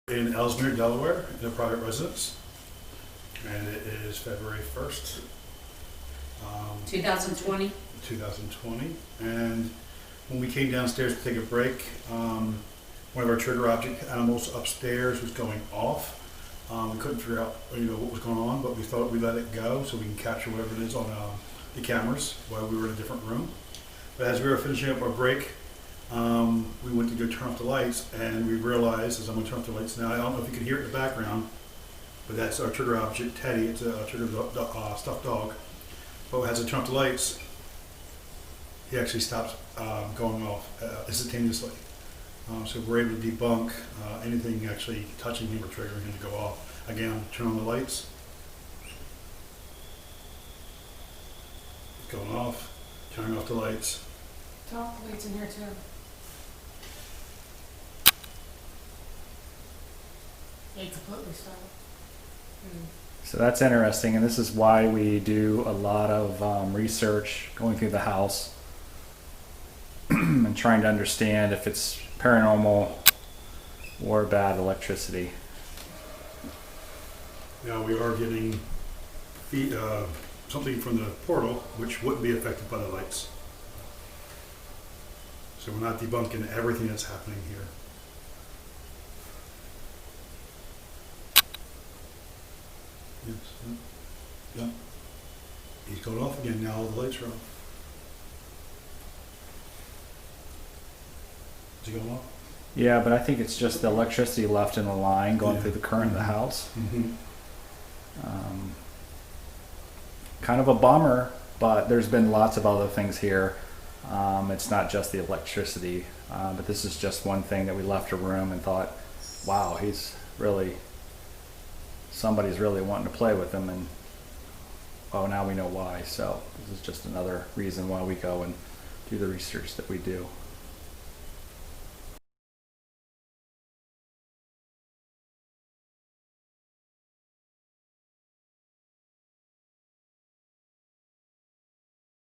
In Ellesmere, Delaware, in a private residence, and it is February 1st, 2020. 2020. And when we came downstairs to take a break, one of our trigger object animals upstairs was going off. We couldn't figure out, what was going on, but we thought we'd let it go so we can capture whatever it is on the cameras while we were in a different room. But as we were finishing up our break, we went to go turn off the lights, and we realized, as I'm going to turn off the lights now, I don't know if you can hear it in the background, but that's our trigger object, Teddy. It's a trigger stuffed dog. But as I turn off the lights, he actually stops going off instantaneously. So we're able to debunk anything actually touching him or triggering him to go off. Again, turn on the lights. It's going off. Turning off the lights. Turn off the lights in here too. They completely stopped. So that's interesting, and this is why we do a lot of research going through the house and trying to understand if it's paranormal or bad electricity. Now we are getting something from the portal which wouldn't be affected by the lights. So we're not debunking everything that's happening here. Yes. Yeah. He's going off again now. All the lights are off. Is he going off? Yeah, but I think it's just the electricity left in the line going through the current of the house. Mm-hmm. Kind of a bummer, but there's been lots of other things here. It's not just the electricity, but this is just one thing that we left a room and thought, wow, somebody's really wanting to play with him, and now we know why. So this is just another reason why we go and do the research that we do.